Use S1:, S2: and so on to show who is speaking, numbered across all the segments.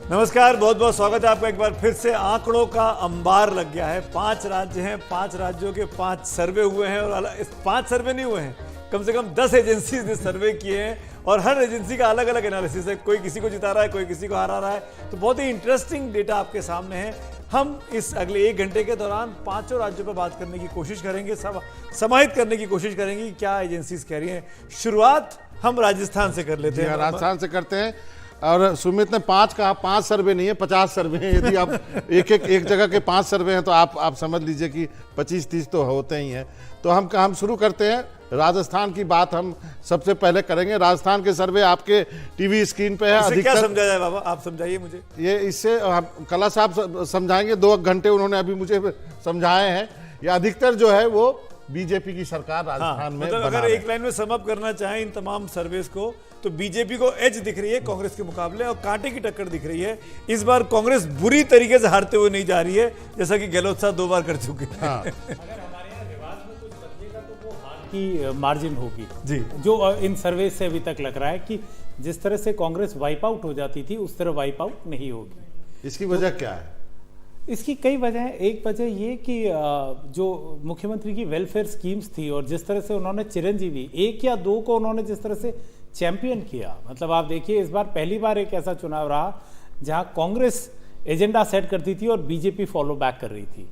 S1: नमस्कार, बहुत बहुत स्वागत है आपका एक बार फिर से। आंकड़ों का अंबार लग गया है। 5 राज्य हैं, 5 राज्यों के 5 सर्वे हुए हैं और 5 सर्वे नहीं हुए हैं, कम से कम 10 एजेंसीज ने सर्वे किए हैं और हर एजेंसी का अलग अलग एनालिसिस है। कोई किसी को जिता रहा है, कोई किसी को हरा रहा है। तो बहुत ही इंटरेस्टिंग डेटा आपके सामने है। हम इस अगले 1 घंटे के दौरान 5 राज्यों पर बात करने की कोशिश करेंगे, समाहित करने की कोशिश करेंगे कि क्या एजेंसीज कह रही हैं। शुरुआत हम राजस्थान से कर लेते हैं।
S2: राजस्थान से करते हैं। और सुमित ने 5 कहा, 5 सर्वे नहीं है, 50 सर्वे हैं। यदि आप एक जगह के 5 सर्वे हैं तो आप समझ लीजिए कि 25-30 तो होते ही हैं। तो हम शुरू करते हैं। राजस्थान की बात हम सबसे पहले करेंगे। राजस्थान के सर्वे आपके टीवी स्क्रीन पे है।
S1: अधिकतर क्या समझा जाए बाबा, आप समझाइए मुझे।
S2: ये इससे कला साहब समझाएंगे। 2 घंटे उन्होंने अभी मुझे समझाए हैं। ये अधिकतर जो है वो बीजेपी की सरकार राजस्थान में
S1: मतलब अगर एक लाइन में सम अप करना चाहें इन तमाम सर्वेस को, तो बीजेपी को एज दिख रही है कांग्रेस के मुकाबले और कांटे की टक्कर दिख रही है। इस बार कांग्रेस बुरी तरीके से हारते हुए नहीं जा रही है, जैसा कि गहलोत साहब 2 बार कर चुके हैं।
S3: अगर हमारे यहाँ रिवाज में कुछ बदलेगा तो वो हार की मार्जिन होगी
S1: जी,
S3: जो इन सर्वे से अभी तक लग रहा है कि जिस तरह से कांग्रेस वाइप आउट हो जाती थी उस तरह वाइप आउट नहीं होगी।
S2: इसकी वजह क्या है?
S3: इसकी कई वजह हैं। एक वजह ये कि जो मुख्यमंत्री की वेलफेयर स्कीम्स थी और जिस तरह से उन्होंने चिरंजीवी 1 या 2 को उन्होंने जिस तरह से चैंपियन किया, मतलब आप देखिए इस बार पहली बार एक ऐसा चुनाव रहा जहां कांग्रेस एजेंडा सेट करती थी और बीजेपी फॉलो बैक कर रही थी।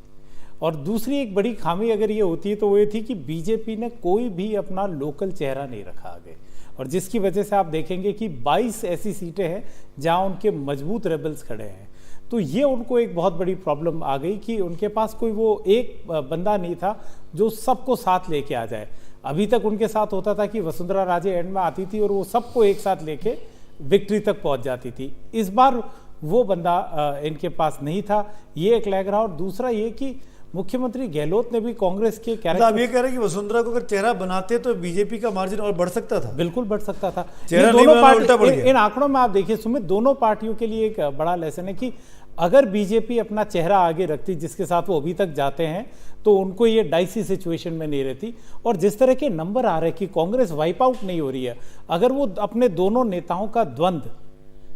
S3: और दूसरी एक बड़ी खामी अगर ये होती है तो वो ये थी कि बीजेपी ने कोई भी अपना लोकल चेहरा नहीं रखा आगे, और जिसकी वजह से आप देखेंगे कि 22 ऐसी सीटें हैं जहां उनके मजबूत रेबल्स खड़े हैं। तो ये उनको एक बहुत बड़ी प्रॉब्लम आ गई कि उनके पास कोई वो एक बंदा नहीं था जो सबको साथ लेके आ जाए। अभी तक उनके साथ होता था कि वसुंधरा राजे एंड में आती थी और वो सबको एक साथ लेके विक्ट्री तक पहुंच जाती थी। इस बार वो बंदा इनके पास नहीं था, ये एक लग रहा। और दूसरा ये कि मुख्यमंत्री गहलोत ने भी कांग्रेस के कैरेक्टर,
S1: आप ये कह रहे हैं कि वसुंधरा को अगर चेहरा बनाते तो बीजेपी का मार्जिन और बढ़ सकता था?
S3: बिल्कुल बढ़ सकता था।
S1: चेहरा
S3: दोनों
S1: उल्टा बढ़ गया।
S3: इन आंकड़ों में आप देखिए सुमित, दोनों पार्टियों के लिए एक बड़ा लेसन है कि अगर बीजेपी अपना चेहरा आगे रखती जिसके साथ वो अभी तक जाते हैं तो उनको ये डाइसी सिचुएशन में नहीं रहती। और जिस तरह के नंबर आ रहे हैं कि कांग्रेस वाइप आउट नहीं हो रही है, अगर वो अपने दोनों नेताओं का द्वंद्व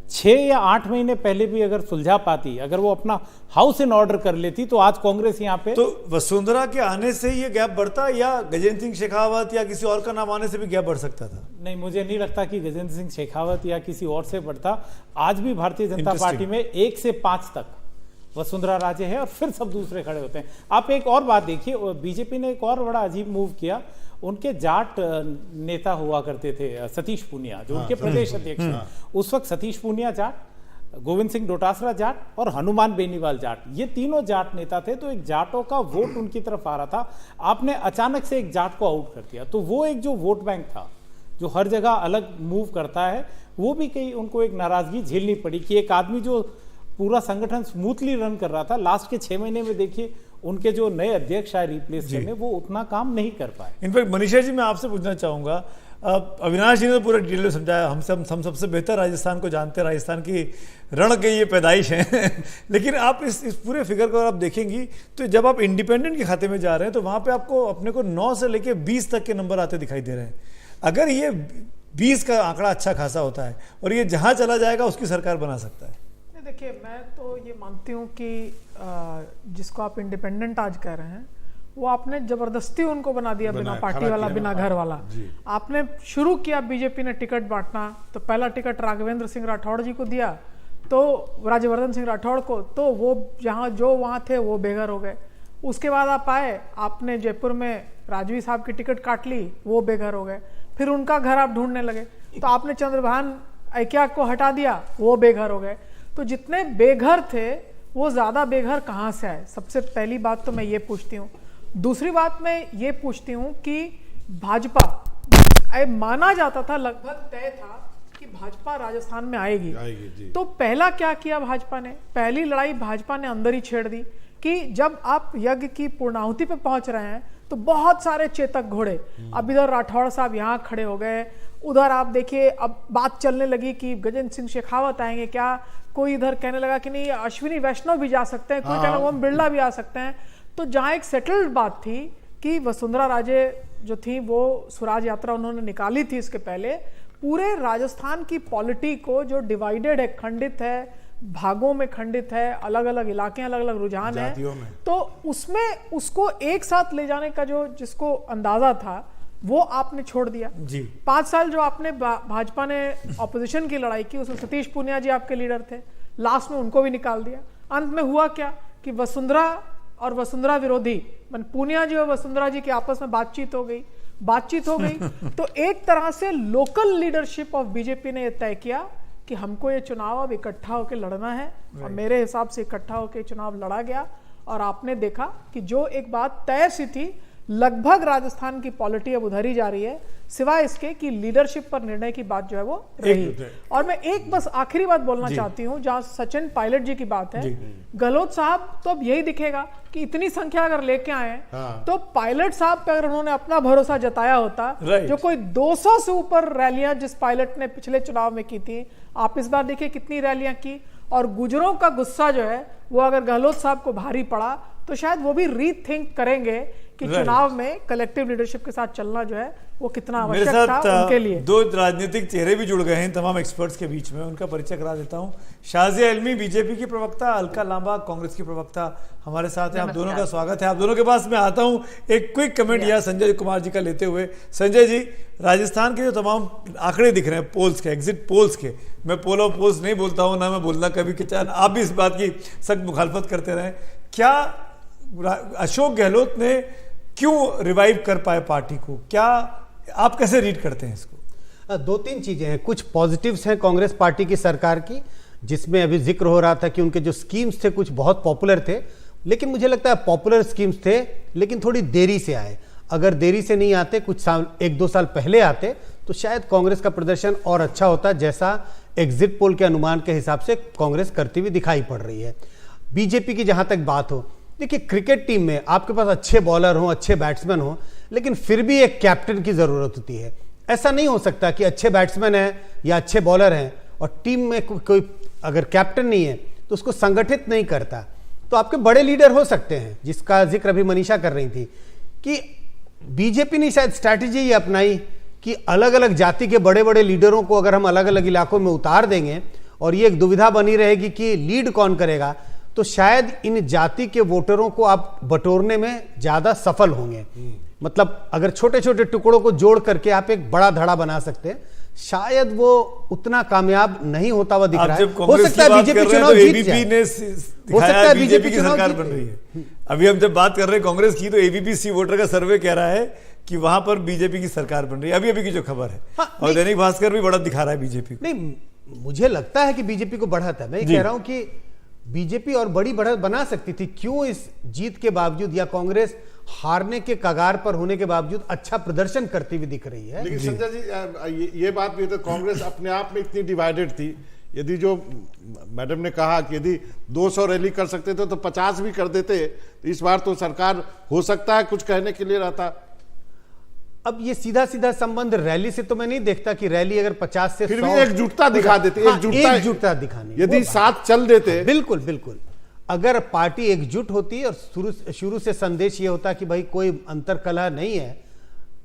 S3: 6 या 8 महीने पहले भी अगर सुलझा पाती, अगर वो अपना हाउस इन ऑर्डर कर लेती, तो आज कांग्रेस यहाँ पे।
S1: तो वसुंधरा के आने से ये गैप बढ़ता या गजेंद्र सिंह शेखावत या किसी और का नाम आने से भी गैप बढ़ सकता था?
S3: नहीं, मुझे नहीं लगता कि गजेंद्र सिंह शेखावत या किसी और से बढ़ता। आज भी भारतीय जनता पार्टी में 1 से 5 तक वसुंधरा राजे है और फिर सब दूसरे खड़े होते हैं। आप एक और बात देखिए, बीजेपी ने एक और बड़ा अजीब मूव किया। उनके जाट नेता हुआ करते थे सतीश पूनिया, जो उनके प्रदेश अध्यक्ष हैं। उस वक्त सतीश पूनिया जाट, गोविंद सिंह डोटासरा जाट और हनुमान बेनीवाल जाट, ये तीनों जाट नेता थे। तो एक जाटों का वोट उनकी तरफ आ रहा था, आपने अचानक से एक जाट को आउट कर दिया। तो वो एक जो वोट बैंक था जो हर जगह अलग मूव करता है, वो भी कहीं उनको एक नाराजगी झेलनी पड़ी कि एक आदमी जो पूरा संगठन स्मूथली रन कर रहा था, लास्ट के 6 महीने में देखिए उनके जो नए अध्यक्ष आए रिप्लेस करने, वो उतना काम नहीं कर पाए।
S1: इनफैक्ट मनीषा जी, मैं आपसे पूछना चाहूंगा, अविनाश जी ने तो पूरा डिटेल में समझाया। हम सबसे बेहतर राजस्थान को जानते हैं, राजस्थान की रण की ये पैदाइश है। लेकिन आप इस पूरे फिगर को आप देखेंगी तो जब आप इंडिपेंडेंट के खाते में जा रहे हैं तो वहां पे आपको अपने को 9 से लेके 20 तक के नंबर आते दिखाई दे रहे हैं। अगर ये 20 का आंकड़ा अच्छा खासा होता है और ये जहां चला जाएगा उसकी सरकार बना सकता है।
S4: देखिए, मैं तो ये मानती हूँ कि जिसको आप इंडिपेंडेंट आज कह रहे हैं, वो आपने जबरदस्ती उनको बना दिया, बिना पार्टी वाला, बिना घर वाला। आपने शुरू किया, बीजेपी ने टिकट बांटना, तो पहला टिकट राघवेंद्र सिंह राठौड़ जी को दिया, तो राज्यवर्धन सिंह राठौड़ को, तो वो वहाँ थे वो बेघर हो गए। उसके बाद आप आए, आपने जयपुर में राजवी साहब की टिकट काट ली, वो बेघर हो गए। फिर उनका घर आप ढूंढने लगे, तो आपने चंद्रभान ऐकिया को हटा दिया, वो बेघर हो गए। तो जितने बेघर थे वो ज्यादा बेघर कहाँ से आए? सबसे पहली बात तो मैं ये पूछती हूँ। दूसरी बात मैं ये पूछती हूँ कि भाजपा, माना जाता था, लगभग तय था कि भाजपा राजस्थान में आएगी जी। तो पहला क्या किया भाजपा ने? पहली लड़ाई भाजपा ने अंदर ही छेड़ दी कि जब आप यज्ञ की पूर्णाहुति पे पहुंच रहे हैं तो बहुत सारे चेतक घोड़े, अब इधर राठौड़ साहब यहाँ खड़े हो गए, उधर आप देखिए अब बात चलने लगी कि गजेंद्र सिंह शेखावत आएंगे क्या, कोई इधर कहने लगा कि नहीं अश्विनी वैष्णव भी जा सकते हैं, कोई कहने लगा ओम बिरला भी आ सकते हैं। तो जहाँ एक सेटल्ड बात थी कि वसुंधरा राजे जो थी वो स्वराज यात्रा उन्होंने निकाली थी, इसके पहले पूरे राजस्थान की पॉलिटी को जो डिवाइडेड है, खंडित है, भागों में खंडित है, अलग अलग इलाके, अलग अलग रुझान है,
S2: जातियों में।
S4: तो उसमें उसको एक साथ ले जाने का जो जिसको अंदाजा था वो आपने छोड़ दिया
S1: जी।
S4: 5 साल जो आपने भाजपा ने ऑपोजिशन की लड़ाई की, उसमें सतीश पूनिया जी आपके लीडर थे, लास्ट में उनको भी निकाल दिया। अंत में हुआ क्या कि वसुंधरा और वसुंधरा विरोधी पूनिया जी और वसुंधरा जी की आपस में बातचीत हो गई तो एक तरह से लोकल लीडरशिप ऑफ बीजेपी ने यह तय किया कि हमको ये चुनाव अब इकट्ठा होकर लड़ना है, और मेरे हिसाब से इकट्ठा होकर चुनाव लड़ा गया। और आपने देखा कि जो एक बात तय सी थी, लगभग राजस्थान की पॉलिटी अब उधर ही जा रही है, सिवाय इसके कि लीडरशिप पर निर्णय की बात जो है वो रही। और मैं एक बस आखिरी बात बोलना चाहती हूं, जहां सचिन पायलट जी की बात है, गहलोत साहब तो अब यही दिखेगा कि इतनी संख्या अगर लेके आए तो पायलट साहब पे अगर उन्होंने अपना भरोसा जताया होता, जो कोई 200 से ऊपर रैलियां जिस पायलट ने पिछले चुनाव में की थी, आप इस बार देखिए कितनी रैलियां की। और गुजरों का गुस्सा जो है वो अगर गहलोत साहब को भारी पड़ा तो शायद वो भी रीथिंक करेंगे कि चुनाव में कलेक्टिव लीडरशिप के साथ चलना जो है वो कितना आवश्यक था उनके लिए।
S1: दो राजनीतिक चेहरे भी जुड़ गए हैं तमाम एक्सपर्ट्स के बीच में, उनका परिचय करा देता हूं। शाजिया इल्मी बीजेपी की प्रवक्ता, अलका लांबा कांग्रेस की प्रवक्ता हमारे साथ हैं। आप दोनों का स्वागत है। आप दोनों के पास मैं आता हूं, एक क्विक कमेंट यहाँ संजय कुमार जी का लेते हुए। संजय जी, राजस्थान के जो तमाम आंकड़े दिख रहे हैं पोल्स के, एग्जिट पोल्स के, मैं पोल ऑफ पोल्स नहीं बोलता हूँ, ना मैं बोलना कभी कि आप भी इस बात की सख्त मुखालफत करते रहे, क्या अशोक गहलोत ने क्यों रिवाइव कर पाए पार्टी को, क्या आप कैसे रीड करते हैं इसको?
S5: 2-3 चीजें हैं। कुछ पॉजिटिव्स हैं कांग्रेस पार्टी की सरकार की, जिसमें अभी जिक्र हो रहा था कि उनके जो स्कीम्स थे कुछ बहुत पॉपुलर थे, लेकिन मुझे लगता है पॉपुलर स्कीम्स थे लेकिन थोड़ी देरी से आए। अगर देरी से नहीं आते, कुछ साल 1-2 साल पहले आते, तो शायद कांग्रेस का प्रदर्शन और अच्छा होता, जैसा एग्जिट पोल के अनुमान के हिसाब से कांग्रेस करती हुई दिखाई पड़ रही है। बीजेपी की जहां तक बात हो, देखिए क्रिकेट टीम में आपके पास अच्छे बॉलर हो, अच्छे बैट्समैन हो, लेकिन फिर भी एक कैप्टन की जरूरत होती है। ऐसा नहीं हो सकता कि अच्छे बैट्समैन हैं या अच्छे बॉलर हैं और टीम में कोई अगर कैप्टन नहीं है तो उसको संगठित नहीं करता। तो आपके बड़े लीडर हो सकते हैं, जिसका जिक्र अभी मनीषा कर रही थी, कि बीजेपी ने शायद स्ट्रैटेजी ये अपनाई कि अलग अलग जाति के बड़े बड़े लीडरों को अगर हम अलग अलग इलाकों में उतार देंगे और ये एक दुविधा बनी रहेगी कि लीड कौन करेगा, तो शायद इन जाति के वोटरों को आप बटोरने में ज्यादा सफल होंगे। मतलब अगर छोटे छोटे टुकड़ों को जोड़ करके आप एक बड़ा धड़ा बना सकते हैं, शायद वो उतना कामयाब नहीं होता हुआ दिख रहा है। हो सकता है बीजेपी चुनाव जीत जाए,
S1: हो सकता है बीजेपी की सरकार बन रही है। अभी हम जब बात कर रहे हैं कांग्रेस की, तो एबीपी वोटर का सर्वे कह रहा है कि वहां पर बीजेपी की सरकार बन रही है, अभी की जो खबर है। और दैनिक भास्कर भी बड़ा दिखा रहा है बीजेपी को।
S5: नहीं, मुझे लगता है कि बीजेपी को बढ़त है। मैं कह रहा हूं कि बीजेपी और बड़ी बढ़त बना सकती थी, क्यों इस जीत के बावजूद या कांग्रेस हारने के कगार पर होने के बावजूद अच्छा प्रदर्शन करती हुई दिख रही है।
S2: लेकिन संजय जी, ये बात भी तो कांग्रेस अपने आप में इतनी डिवाइडेड थी। यदि जो मैडम ने कहा कि यदि 200 रैली कर सकते थे तो 50 भी कर देते, तो इस बार तो सरकार हो सकता है कुछ कहने के लिए रहता।
S5: अब ये सीधा सीधा संबंध रैली से तो मैं नहीं देखता कि रैली अगर 50 से 100
S2: फिर भी एकजुटता दिखा देते,
S5: एकजुटता दिखानी,
S2: यदि साथ चल देते।
S5: बिल्कुल बिल्कुल, अगर पार्टी एकजुट होती और शुरू से संदेश ये होता कि भाई कोई अंतर कलह नहीं है,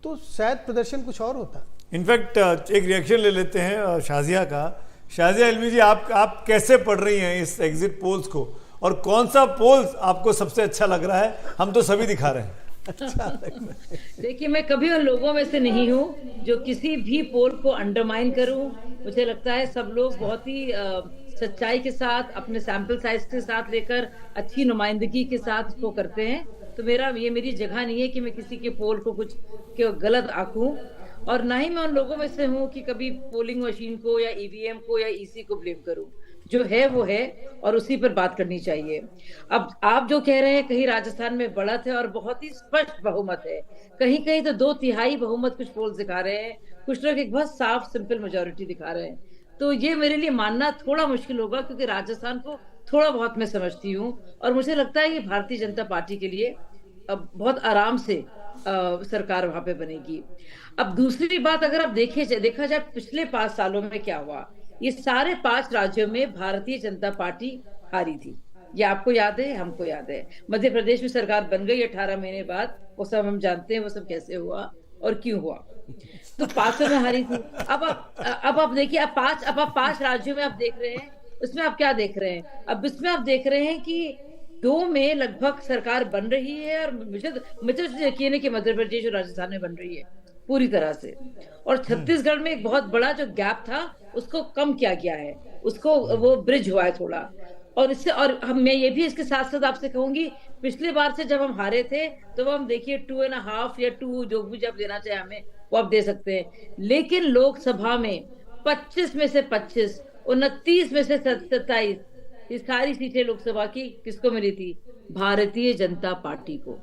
S5: तो शायद प्रदर्शन कुछ और होता।
S1: इनफैक्ट एक रिएक्शन ले लेते हैं शाजिया का। शाजिया इल्मी जी, आप कैसे पढ़ रही हैं इस एग्जिट पोल्स को, और कौन सा पोल्स आपको सबसे अच्छा लग रहा है? हम तो सभी दिखा रहे हैं।
S6: देखिए, मैं कभी उन लोगों में से नहीं हूँ जो किसी भी पोल को अंडरमाइन करूँ। मुझे लगता है सब लोग बहुत ही सच्चाई के साथ, अपने सैंपल साइज के साथ लेकर अच्छी नुमाइंदगी के साथ इसको करते हैं। तो मेरी जगह नहीं है कि मैं किसी के पोल को कुछ गलत आंकूं, और ना ही मैं उन लोगों में से हूँ कि कभी पोलिंग मशीन को या ईवीएम को या ईसी को ब्लेम करूँ। जो है वो है, और उसी पर बात करनी चाहिए। अब आप जो कह रहे हैं, कहीं राजस्थान में बढ़त है और बहुत ही स्पष्ट बहुमत है, कहीं कहीं तो 2/3 बहुमत कुछ पोल्स दिखा रहे हैं, कुछ लोग एक बहुत साफ सिंपल मेजोरिटी दिखा रहे हैं। तो ये मेरे लिए मानना थोड़ा मुश्किल होगा, क्योंकि राजस्थान को थोड़ा बहुत मैं समझती हूँ, और मुझे लगता है कि भारतीय जनता पार्टी के लिए अब बहुत आराम से सरकार वहां पे बनेगी। अब दूसरी बात, अगर आप देखा जाए पिछले 5 सालों में क्या हुआ, ये सारे 5 राज्यों में भारतीय जनता पार्टी हारी थी। ये आपको याद है, हमको याद है। मध्य प्रदेश में सरकार बन गई 18 महीने बाद, वो सब हम जानते हैं, वो सब कैसे हुआ और क्यों हुआ। तो 5 में हारी थी। अब आप देखिए, अब आप 5 राज्यों में आप देख रहे हैं उसमें आप क्या देख रहे हैं? अब इसमें आप देख रहे हैं कि 2 में लगभग सरकार बन रही है, और मुझे यकीन है कि मध्य प्रदेश और राजस्थान में बन रही है पूरी तरह से, और छत्तीसगढ़ में एक बहुत बड़ा जो गैप था उसको कम किया गया है, उसको वो ब्रिज हुआ है थोड़ा। और इससे, और मैं ये भी इसके साथ साथ आपसे कहूंगी, पिछली बार से जब हम हारे थे तो हम देखिए 2.5 या 2 जो भी जब देना चाहे हमें वो आप दे सकते हैं, लेकिन लोकसभा में 25 में से 25, 29 में से 27, ये सारी सीटें लोकसभा की किसको मिली थी? भारतीय जनता पार्टी को।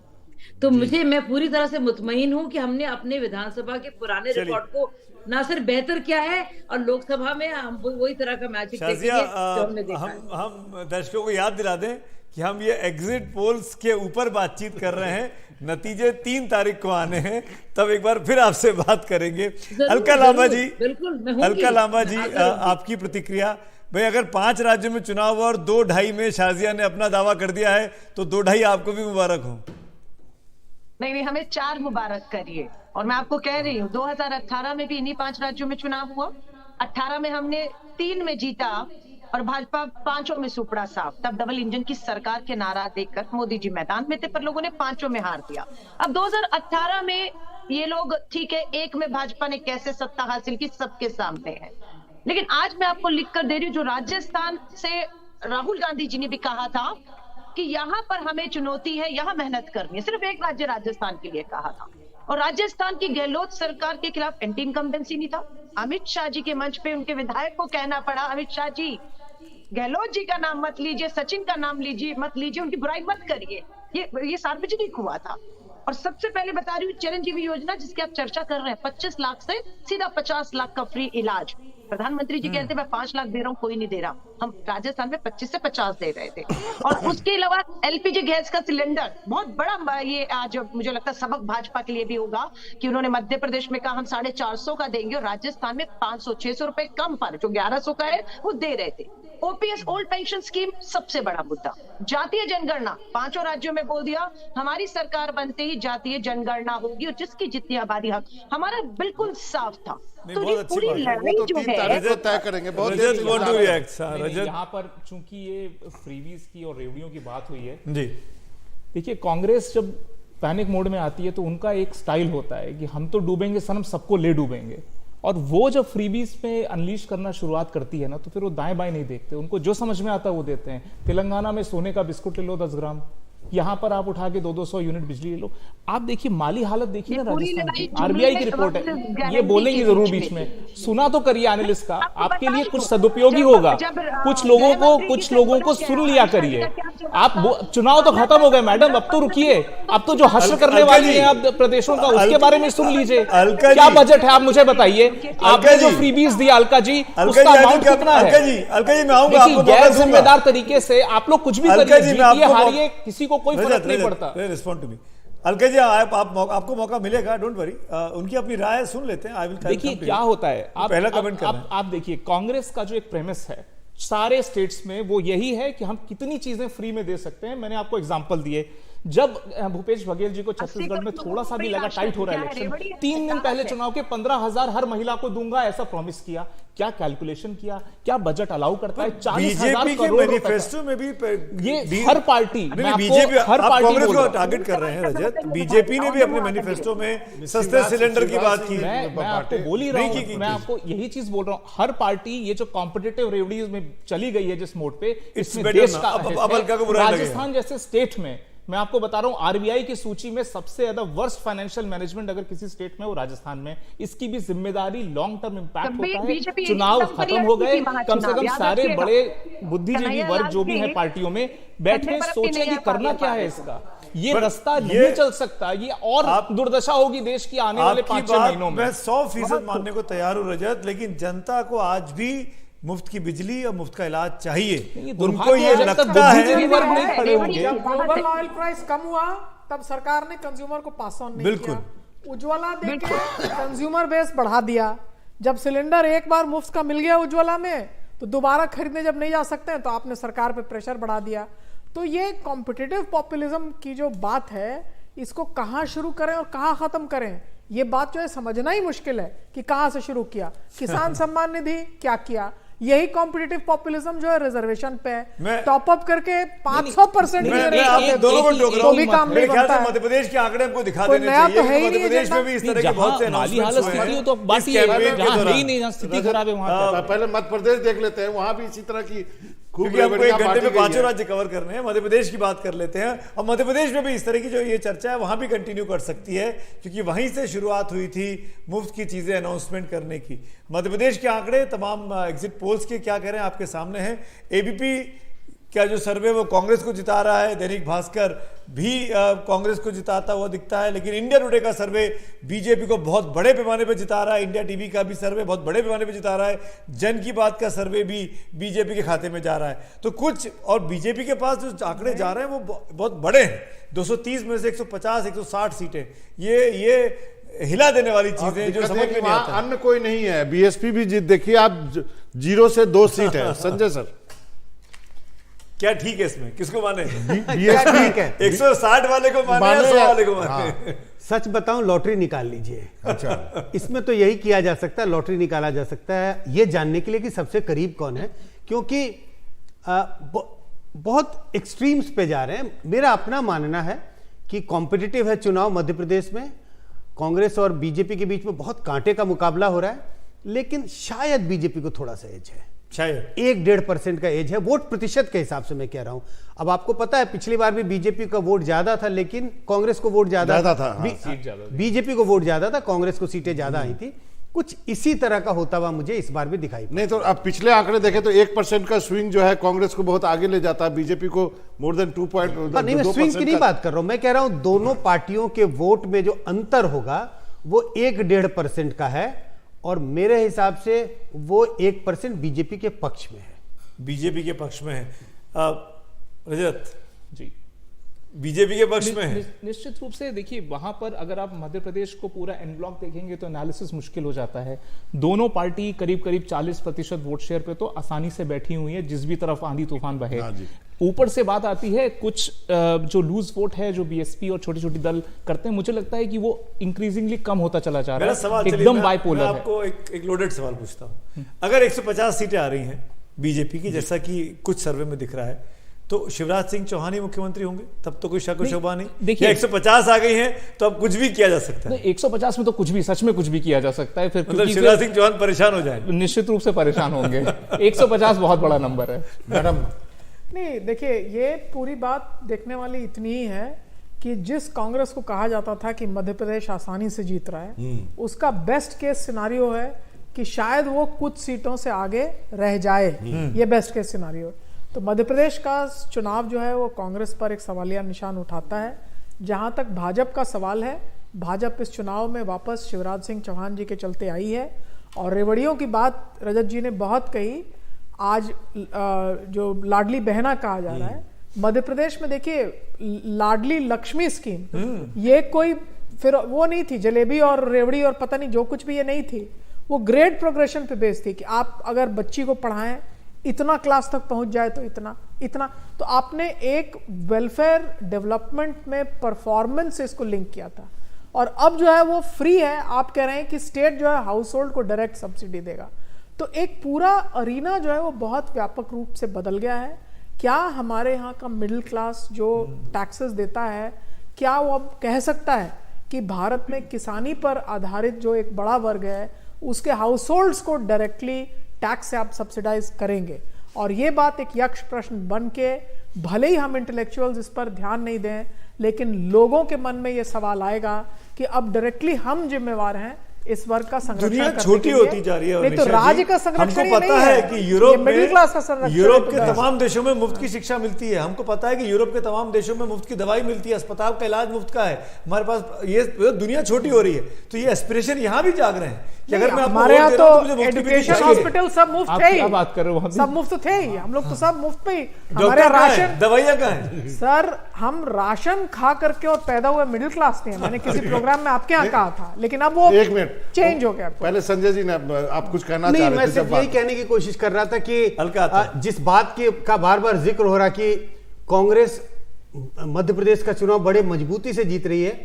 S6: तो मैं पूरी तरह से मुतमईन हूं कि हमने अपने विधानसभा के पुराने रिकॉर्ड को ना सिर्फ बेहतर किया है, और लोकसभा में हम वही तरह का मैजिक देखेंगे जो हमने देखा है।
S1: हम दर्शकों को याद दिला दें कि हम ये एग्जिट पोल्स के ऊपर बातचीत कर रहे हैं, नतीजे 3 तारीख को आने हैं, तब एक बार फिर आपसे बात करेंगे। अलका लांबा जी,
S6: बिल्कुल,
S1: अलका लांबा जी, आपकी प्रतिक्रिया। भाई अगर 5 राज्यों में चुनाव हुआ और 2-2.5 में शाजिया ने अपना दावा कर दिया है, तो 2-2.5 आपको भी मुबारक हो।
S7: नहीं, हमें 4 मुबारक करिए। और मैं आपको कह रही हूँ 2018 में भी इन्हीं 5 राज्यों में चुनाव हुआ, 18 में हमने 3 में जीता और भाजपा 5 में सुपड़ा साफ। तब डबल इंजन की सरकार के नारा देकर मोदी जी मैदान में थे, पर लोगों ने 5 में हार दिया। अब 2018 में ये लोग, ठीक है, 1 में भाजपा ने कैसे सत्ता हासिल की सबके सामने है, लेकिन आज मैं आपको लिख कर दे रही हूँ, जो राजस्थान से राहुल गांधी जी ने भी कहा था कि यहाँ पर हमें चुनौती है, यहाँ मेहनत करनी है, सिर्फ एक राज्य राजस्थान के लिए कहा था। और राजस्थान की गहलोत सरकार के खिलाफ एंटी इनकम्बेंसी नहीं था। अमित शाह जी के मंच पे उनके विधायक को कहना पड़ा, अमित शाह जी गहलोत जी का नाम मत लीजिए, सचिन का नाम मत लीजिए, उनकी बुराई मत करिए। ये सार्वजनिक हुआ था। और सबसे पहले बता रही हूँ, चिरंजीवी योजना जिसकी आप चर्चा कर रहे हैं, 25 लाख से सीधा 50 लाख का फ्री इलाज। प्रधानमंत्री जी कहते हैं मैं 5 लाख दे रहा हूँ, कोई नहीं दे रहा। हम राजस्थान में 25 से 50 दे रहे थे। और उसके अलावा एलपीजी गैस का सिलेंडर, बहुत बड़ा ये आज मुझे लगता है सबक भाजपा के लिए भी होगा कि उन्होंने मध्य प्रदेश में कहा हम 450 का देंगे, और राजस्थान में 500-600 रुपए कम पर जो 1100 का है वो दे रहे थे। ओपीएस ओल्ड पेंशन स्कीम सबसे बड़ा मुद्दा। जातीय जनगणना 5 राज्यों में बोल दिया, हमारी सरकार बनते ही जातीय जनगणना होगी, और जिसकी जितनी आबादी हक, हमारा बिल्कुल साफ था। तो ये पूरी लड़ाई जो है
S2: तय करेंगे। बहुत
S8: यहाँ पर चूंकि ये फ्रीवीज की और रेवड़ियों की बात हुई है जी, देखिए कांग्रेस जब पैनिक मोड में आती है तो उनका एक स्टाइल होता है कि हम तो डूबेंगे सनम, सबको ले डूबेंगे। और वो जब फ्रीबीज पे अनलीश करना शुरुआत करती है ना, तो फिर वो दाएं बाएं नहीं देखते, उनको जो समझ में आता है वो देते हैं। तेलंगाना में सोने का बिस्कुट ले लो 10 ग्राम, यहाँ पर आप उठा के 200 यूनिट बिजली ले लो। आप देखिए माली हालत देखिए ना राजस्थान की। आरबीआई की रिपोर्ट है, ये बोलेंगे जरूर बीच में, सुना तो करिए एनालिस्ट का, आपके लिए कुछ सदुपयोगी होगा। कुछ लोगों को सुन लिया करिए। आप चुनाव तो खत्म हो गए मैडम, अब तो रुकिए, अब तो जो हश्र करने वाली है अब प्रदेशों का, उसके बारे में सुन लीजिए। क्या बजट है आप मुझे बताइए, आपने जो फ्रीबीज दिया अलका जी, उसका अमाउंट कितना है? देखिए गैर जिम्मेदार तरीके से आप लोग कुछ भी करिए, हारिए, किसी को कोई फर्क नहीं पड़ता।
S1: Respond to me Alka ji, आपको मौका मिलेगा, डोंट वरी, उनकी अपनी राय सुन लेते हैं।
S8: देखिए क्या होता है,
S1: पहला कमेंट
S8: आप देखिए कांग्रेस का जो एक प्रेमिस है सारे स्टेट्स में, वो यही है कि हम कितनी चीजें फ्री में दे सकते हैं। मैंने आपको एग्जांपल दिए, जब भूपेश बघेल जी को छत्तीसगढ़ में थोड़ा सा भी लगा टाइट हो रहा है इलेक्शन, 3 दिन पहले चुनाव के 15,000 हर महिला को दूंगा ऐसा प्रॉमिस किया। क्या कैलकुलेशन किया, क्या बजट अलाउ करता है? 40,000 करोड़
S1: मैनिफेस्टो में भी
S8: ये हर पार्टी,
S1: बीजेपी हर कांग्रेस को टारगेट कर रहे हैं रजत। बीजेपी ने भी अपने मैनिफेस्टो में सस्ते सिलेंडर की बात की।
S8: मैं आपको बोल ही रहा हूं, मैं आपको यही चीज बोल रहा हूं, हर पार्टी ये जो कॉम्पिटिटिव रेवड़ीज में चली गई है जिस मोड पे, इसमें देश का राजस्थान जैसे स्टेट में, मैं आपको बता रहा हूं आरबीआई की सूची में सबसे ज्यादा वर्स्ट फाइनेंशियल मैनेजमेंट अगर किसी स्टेट में, वो राजस्थान में। इसकी भी जिम्मेदारी लॉन्ग टर्म इंपैक्ट होता है। चुनाव खत्म हो गए, कम से कम सारे बड़े बुद्धिजीवी वर्ग जो भी है पार्टियों में बैठे सोचे कि करना क्या है इसका। ये रास्ता नहीं चल सकता, ये और दुर्दशा होगी देश की आने वाले 5-6 महीनों में।
S1: मैं 100% मानने को तैयार हूं रजत, लेकिन जनता को आज भी मुफ्त की बिजली और मुफ्त का इलाज चाहिए। उनको ये लगता है
S4: जब ग्लोबल ऑयल प्राइस कम हुआ तब सरकार ने कंज्यूमर को पास ऑन नहीं किया। उज्ज्वला देके कंज्यूमर बेस बढ़ा दिया। जब सिलेंडर एक बार मुफ्त का मिल गया उज्ज्वला में, तो दोबारा खरीदने जब नहीं जा सकते हैं तो आपने सरकार पे प्रेशर बढ़ा दिया। तो ये कॉम्पिटिटिव पॉपुलिज्म की जो बात है, इसको कहाँ शुरू करें और कहाँ खत्म करें, ये बात जो है समझना ही मुश्किल है कि कहां से शुरू किया। किसान सम्मान निधि क्या किया, यही कॉम्पिटिटिव पॉपुलिज्म जो है रिजर्वेशन पे है,
S1: मैं-
S4: टॉप अप करके 500%
S1: मैं आप दोनों को टोक रहा
S4: तो भी काम
S1: हूं। मेरे
S4: नहीं
S1: ख्याल
S4: बनता
S1: से
S4: है।
S1: मध्य प्रदेश के आंकड़े हमको दिखा
S4: कोई
S1: देने
S4: नया
S1: चाहिए
S4: तो है ही
S1: कि मध्य
S4: नहीं
S1: प्रदेश में
S4: एजेंडा।
S1: भी इस तरह के बहुत से
S8: जहां माली
S1: announcements
S8: हालत
S1: हुए
S8: स्थिति
S1: हैं।
S8: हो तो बात
S1: इस
S8: ही है,
S1: campaign के
S8: जहां है
S1: दौरान।
S8: ही नहीं, जहां स्थिति खराब है वहां क्या?
S2: पहले मध्य प्रदेश देख लेते हैं, वहां भी इसी तरह की खूब
S1: क्योंकि हमको एक
S2: रेवड़ियां
S1: घंटे
S2: बांटी
S1: में
S2: गई
S1: पांचों
S2: हैं।
S1: राज्य कवर करने हैं, मध्य प्रदेश की बात कर लेते हैं। और मध्य प्रदेश में भी इस तरह की जो ये चर्चा है वहां भी कंटिन्यू कर सकती है, क्योंकि वहीं से शुरुआत हुई थी मुफ्त की चीजें अनाउंसमेंट करने की। मध्य प्रदेश के आंकड़े तमाम एग्जिट पोल्स के क्या कह रहे हैं आपके सामने हैं। एबीपी क्या जो सर्वे वो कांग्रेस को जिता रहा है, दैनिक भास्कर भी कांग्रेस को जिताता हुआ दिखता है, लेकिन इंडिया टुडे का सर्वे बीजेपी को बहुत बड़े पैमाने पे जिता रहा है। इंडिया टीवी का भी सर्वे बहुत बड़े पैमाने पे जिता रहा है। जन की बात का सर्वे भी बीजेपी के खाते में जा रहा है। तो कुछ और बीजेपी के पास जो आंकड़े जा रहे हैं वो बहुत बड़े हैं। 230 में से 150 160 सीटें, ये हिला देने वाली चीजें जो समझ में नहीं आता।
S2: अन्य कोई नहीं है, बीएसपी भी जीत, देखिए आप 0 से 2 सीट है। संजय सर
S1: क्या ठीक है इसमें, किसको माने?
S2: बीएसपी
S5: ठीक है।
S1: 160 वाले को माने या 100 वाले को माने?
S5: सच बताऊं, लॉटरी निकाल लीजिए।
S2: अच्छा,
S5: इसमें तो यही किया जा सकता है, लॉटरी निकाला जा सकता है ये जानने के लिए कि सबसे करीब कौन है, क्योंकि बहुत एक्सट्रीम्स पे जा रहे हैं। मेरा अपना मानना है कि कॉम्पिटिटिव है चुनाव मध्य प्रदेश में, कांग्रेस और बीजेपी के बीच में बहुत कांटे का मुकाबला हो रहा है, लेकिन शायद बीजेपी को थोड़ा सा एज है,
S1: शायद
S5: 1-1.5% का एज है वोट प्रतिशत के हिसाब से मैं कह रहा हूं। अब आपको पता है पिछली बार भी बीजेपी का वोट ज्यादा था, लेकिन कांग्रेस को वोट ज्यादा
S2: था, हाँ।
S5: बीजेपी को वोट ज्यादा था, कांग्रेस को सीटें ज्यादा आई थी। कुछ इसी तरह का होता हुआ मुझे इस बार भी दिखाई पड़ा।
S2: नहीं तो अब पिछले आंकड़े देखें तो 1% का स्विंग जो है कांग्रेस को बहुत आगे ले जाता है, बीजेपी को मोर देन 2%।
S5: नहीं, मैं स्विंग की नहीं बात कर रहा हूं, मैं कह रहा हूं दोनों पार्टियों के वोट में जो अंतर होगा वो 1-1.5% का है, और मेरे हिसाब से वो 1% बीजेपी के पक्ष में है।
S1: बीजेपी के पक्ष में है। रजत
S8: जी,
S1: बीजेपी के पक्ष में है।
S8: निश्चित रूप से देखिए, वहां पर अगर आप मध्य प्रदेश को पूरा एन ब्लॉक देखेंगे तो एनालिसिस मुश्किल हो जाता है। दोनों पार्टी करीब करीब 40% वोट शेयर पे तो आसानी से बैठी हुई है, जिस भी तरफ आंधी तूफान बहे। ऊपर से बात आती है कुछ जो लूज वोट है जो बीएसपी और छोटी छोटी दल करते हैं, मुझे लगता है कि वो इंक्रीजिंगली कम होता चला जा रहा है, एकदम बाइपोलर है।
S1: आपको एक लोडेड सवाल पूछता हूं। अगर 150 सीटें आ रही हैं बीजेपी की, जैसा कि कुछ सर्वे में दिख रहा है, तो शिवराज सिंह चौहान ही मुख्यमंत्री होंगे, तब तो कोई शक व शुबा नहीं। देखिए 150 आ गई हैं तो अब कुछ भी किया जा सकता है।
S8: 150 में तो कुछ भी, सच में कुछ भी किया जा सकता है। फिर
S1: मतलब शिवराज सिंह चौहान परेशान हो जाए?
S8: निश्चित रूप से परेशान होंगे। 150 बहुत बड़ा नंबर है
S2: मैडम।
S4: नहीं, देखिए ये पूरी बात देखने वाली इतनी ही है कि जिस कांग्रेस को कहा जाता था कि मध्य प्रदेश आसानी से जीत रहा है, उसका बेस्ट केस सिनारियो है कि शायद वो कुछ सीटों से आगे रह जाए। ये बेस्ट केस सिनारियो है। तो मध्य प्रदेश का चुनाव जो है वो कांग्रेस पर एक सवालिया निशान उठाता है। जहां तक भाजपा का सवाल है, भाजपा इस चुनाव में वापस शिवराज सिंह चौहान जी के चलते आई है। और रेवड़ियों की बात रजत जी ने बहुत कही। आज जो लाडली बहना कहा जा रहा है मध्य प्रदेश में, देखिए लाडली लक्ष्मी स्कीम, ये कोई फिर वो नहीं थी जलेबी और रेवड़ी और पता नहीं जो कुछ भी, ये नहीं थी। वो ग्रेड प्रोग्रेशन पे बेस्ड थी कि आप अगर बच्ची को पढ़ाएं, इतना क्लास तक पहुंच जाए तो इतना इतना, तो आपने एक वेलफेयर डेवलपमेंट में परफॉर्मेंस से इसको लिंक किया था। और अब जो है वो फ्री है। आप कह रहे हैं कि स्टेट जो है हाउस होल्ड को डायरेक्ट सब्सिडी देगा। तो एक पूरा अरीना जो है वो बहुत व्यापक रूप से बदल गया है। क्या हमारे यहाँ का मिडिल क्लास जो टैक्सेस देता है, क्या वो अब कह सकता है कि भारत में किसानी पर आधारित जो एक बड़ा वर्ग है उसके हाउस होल्ड्स को डायरेक्टली टैक्स से आप सब्सिडाइज करेंगे? और ये बात एक यक्ष प्रश्न बन के, भले ही हम इंटेलेक्चुअल्स इस पर ध्यान नहीं दें, लेकिन लोगों के मन में ये सवाल आएगा कि अब डायरेक्टली हम जिम्मेवार हैं इस वर्ग का संरक्षण।
S1: दुनिया छोटी होती जा रही है।
S4: नहीं तो राज्य का संरक्षण
S1: हमको पता है कि यूरोप में,
S4: मिडिल क्लास का संरक्षण,
S1: यूरोप के तमाम देशों में मुफ्त की शिक्षा मिलती है। हमको पता है कि यूरोप के तमाम देशों में मुफ्त की दवाई मिलती है, अस्पताल का इलाज मुफ्त का है। हमारे पास ये दुनिया छोटी हो रही है, तो ये एस्पिरेशन यहाँ भी जाग रहे हैं कि अगर मैं
S4: हमारे यहाँ तो एजुकेशन हॉस्पिटल सब मुफ्त है ही,
S8: बात कर रहे हो,
S4: सब मुफ्त थे ही, हम लोग तो सब मुफ्त पे ही।
S1: हमारे राशन दवाइयाँ कहाँ है?
S4: सर हम राशन खा करके और पैदा हुए मिडिल क्लास नहीं है। मैंने किसी प्रोग्राम में आपके यहाँ कहा था, लेकिन अब वो
S2: एक मिनट
S4: चेंज हो गया।
S2: पहले संजय जी ने आप कुछ कहना
S5: नहीं,
S2: चाह रहे थे?
S5: मैं सिर्फ यही कहने की कोशिश कर रहा था कि जिस बात का बार बार जिक्र हो रहा कि कांग्रेस मध्य प्रदेश का चुनाव बड़े मजबूती से जीत रही है,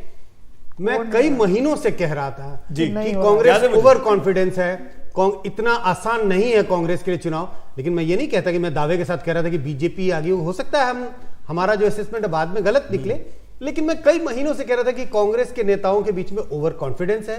S5: मैं कई महीनों से कह रहा था कि कांग्रेस ओवर कॉन्फिडेंस है, इतना आसान नहीं है कांग्रेस के लिए चुनाव। लेकिन मैं ये नहीं कहता कि मैं दावे के साथ कह रहा था कि बीजेपी आगे हो सकता है हमारा जो असेसमेंट बाद में गलत निकले, लेकिन मैं कई महीनों से कह रहा था कि कांग्रेस के नेताओं के बीच में ओवर कॉन्फिडेंस है,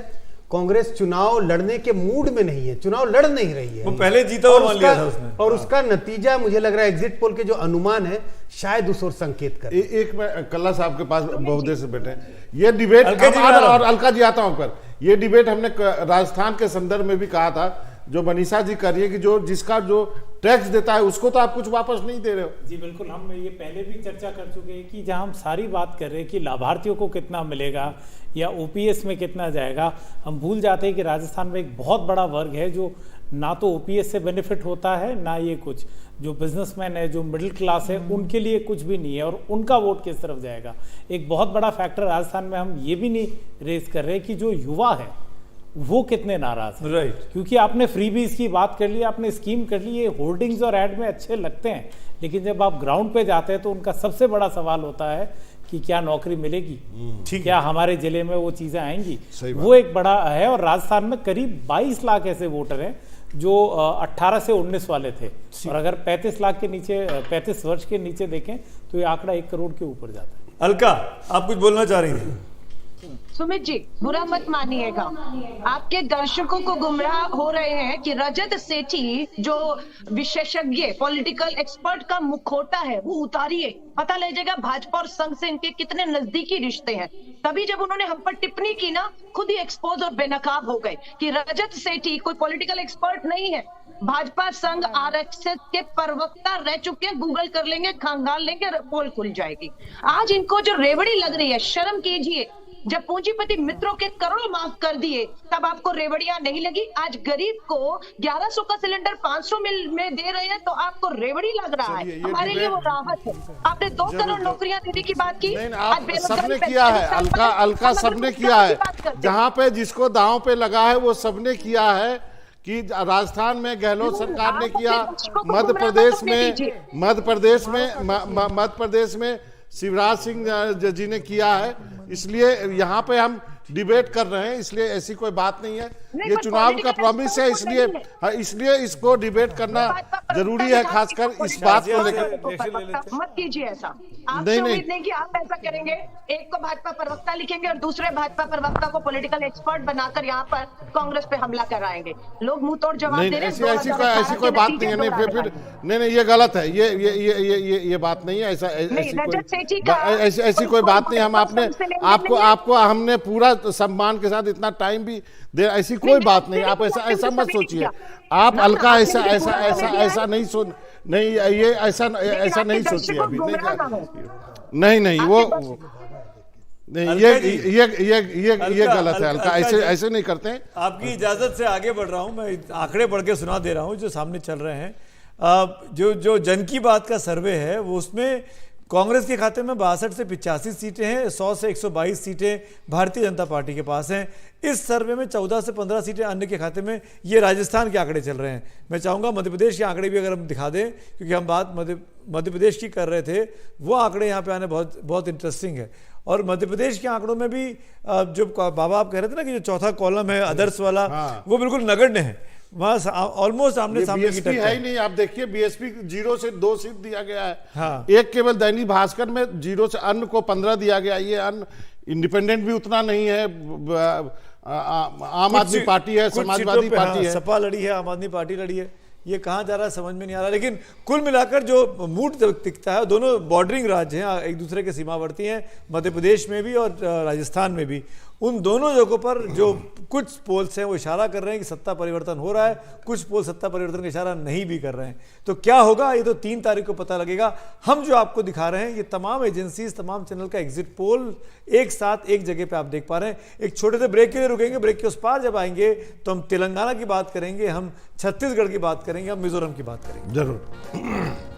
S5: कांग्रेस चुनाव लड़ने के मूड में नहीं है, चुनाव लड़ नहीं रही है।
S1: वो पहले जीता हुआ मान लिया था उसने,
S5: और उसका नतीजा मुझे लग रहा है एग्जिट पोल के जो अनुमान है शायद उस ओर संकेत कर।
S2: एक मैं कल्ला साहब के पास बहुत देर से बैठे हैं, ये डिबेट और अलका जी आता हूं पर ये डिबेट हमने राजस्थान के संदर्भ में भी कहा था, जो मनीषा जी कर रही है कि जो जिसका जो टैक्स देता है उसको तो आप कुछ वापस नहीं दे रहे हो।
S3: जी बिल्कुल, हम ये पहले भी चर्चा कर चुके हैं कि जहां हम सारी बात कर रहे हैं कि लाभार्थियों को कितना मिलेगा या ओपीएस में कितना जाएगा, हम भूल जाते हैं कि राजस्थान में एक बहुत बड़ा वर्ग है जो ना तो ओपीएस से बेनिफिट होता है ना ये कुछ, जो बिजनेसमैन है, जो मिडिल क्लास है, उनके लिए कुछ भी नहीं है और उनका वोट किस तरफ जाएगा। एक बहुत बड़ा फैक्टर राजस्थान में हम ये भी नहीं रेस कर रहे कि जो युवा है वो कितने नाराज हैं।
S1: राइट,
S3: क्योंकि आपने फ्रीबीज की बात कर ली, आपने स्कीम कर ली, ये होर्डिंग्स और एड में अच्छे लगते हैं, लेकिन जब आप ग्राउंड पे जाते हैं तो उनका सबसे बड़ा सवाल होता है कि क्या नौकरी मिलेगी, क्या हमारे जिले में वो चीजें आएंगी, वो एक बड़ा है। और राजस्थान में करीब 22 लाख ऐसे वोटर हैं जो 18 से 19 वाले थे, और अगर 35 लाख के नीचे 35 वर्ष के नीचे देखें तो ये आंकड़ा 1 करोड़ के ऊपर जाता है।
S1: अलका, आप कुछ बोलना चाह रही थी?
S7: सुमित जी, बुरा मत मानिएगा, आपके दर्शकों को गुमराह हो रहे हैं कि रजत सेठी जो विशेषज्ञ पॉलिटिकल एक्सपर्ट का मुखौटा है वो उतारिए, पता लगेगा भाजपा और संघ से इनके कितने नजदीकी रिश्ते हैं। तभी जब उन्होंने हम पर टिप्पणी की ना, खुद ही एक्सपोज और बेनकाब हो गए कि रजत सेठी कोई पॉलिटिकल एक्सपर्ट नहीं है, भाजपा संघ आरएसएस के प्रवक्ता रह चुके हैं, गूगल कर लेंगे, खंगाल लेंगे, पोल खुल जाएगी। आज इनको जो रेवड़ी लग रही है, शर्म कीजिए, जब पूंजीपति मित्रों के करोड़ माफ कर दिए तब आपको रेवड़ियां नहीं लगी। आज गरीब को 1100 का सिलेंडर 500 में दे रहे हैं तो आपको रेवड़ी लग रहा है। हमारे लिए वो राहत है। आपने 2 करोड़ नौकरियां देने की बात की,
S2: सबने किया है, अलका सबने किया है, जहां पे जिसको दांव पे लगा है वो सबने किया है कि राजस्थान में गहलोत सरकार ने किया, मध्य प्रदेश में शिवराज सिंह जी ने किया है, इसलिए यहाँ पे हम डिबेट कर रहे हैं, इसलिए ऐसी कोई बात नहीं है। ये चुनाव का प्रॉमिस है, इसलिए इसको डिबेट करना जरूरी है, खासकर इस बात को लेकर।
S7: मत कीजिए ऐसा, आपसे उम्मीद नहीं कि आप ऐसा करेंगे। एक को भाजपा प्रवक्ता लिखेंगे और दूसरे भाजपा प्रवक्ता को पॉलिटिकल एक्सपर्ट बनाकर यहाँ पर कांग्रेस पे हमला कराएंगे। लोग मुंह तोड़ जवाब दे रहे हैं।
S2: ऐसी कोई बात नहीं है, फिर नहीं, ये गलत है, ये बात नहीं है, ऐसी कोई बात नहीं। हम आपको हमने पूरा सम्मान के साथ इतना टाइम भी दे, ऐसी कोई बात नहीं, आप ऐसा मत सोचिए। आप अलका ऐसा नहीं सोच, नहीं ये ऐसा नहीं सोचिए अभी, नहीं वो नहीं, ये गलत है अलका, ऐसे नहीं करते हैं।
S1: आपकी इजाजत से आगे बढ़ रहा हूं, मैं आंकड़े बढ़ के सुना दे रहा हूं जो सामने चल रहे हैं। जो जन की बात का सर्वे है वो उसमें कांग्रेस के खाते में 62 से 85 सीटें हैं, 100 से 122 सीटें भारतीय जनता पार्टी के पास हैं। इस सर्वे में 14 से 15 सीटें अन्य के खाते में। ये राजस्थान के आंकड़े चल रहे हैं। मैं चाहूँगा मध्य प्रदेश के आंकड़े भी अगर हम दिखा दें, क्योंकि हम बात मध्य प्रदेश की कर रहे थे, वो आंकड़े यहाँ पे आने बहुत इंटरेस्टिंग है। और मध्य प्रदेश के आंकड़ों में भी जो बाबा आप कह रहे थे ना कि जो चौथा कॉलम है अदर्स वाला, वो बिल्कुल नगण्य है, वहां ऑलमोस्ट आमने सामने की टक्कर
S2: है ही नहीं। आप देखिए बीएसपी 0 से 2 सीट दिया गया है, हाँ। एक केवल दैनिक भास्कर में 0 से, अन्य को 15 दिया गया। ये अन्य इंडिपेंडेंट भी उतना नहीं है, आम आदमी पार्टी है, समाजवादी पार्टी है,
S1: सपा लड़ी है, आम आदमी पार्टी लड़ी है। ये कहाँ जा रहा है समझ में नहीं आ रहा। लेकिन कुल मिलाकर जो मूड दिखता है, दोनों बॉर्डरिंग राज्य हैं, एक दूसरे के सीमावर्ती हैं, मध्य प्रदेश में भी और राजस्थान में भी। उन दोनों जगहों पर जो कुछ पोल्स हैं वो इशारा कर रहे हैं कि सत्ता परिवर्तन हो रहा है, कुछ पोल सत्ता परिवर्तन का इशारा नहीं भी कर रहे हैं। तो क्या होगा ये तो 3 तारीख को पता लगेगा। हम जो आपको दिखा रहे हैं ये तमाम एजेंसीज, तमाम चैनल का एग्जिट पोल एक साथ एक जगह पे आप देख पा रहे हैं। एक छोटे से ब्रेक के लिए रुकेंगे, ब्रेक के उस पार जब आएंगे तो हम तेलंगाना की बात करेंगे, हम छत्तीसगढ़ की बात करेंगे, हम मिजोरम की बात करेंगे
S2: जरूर।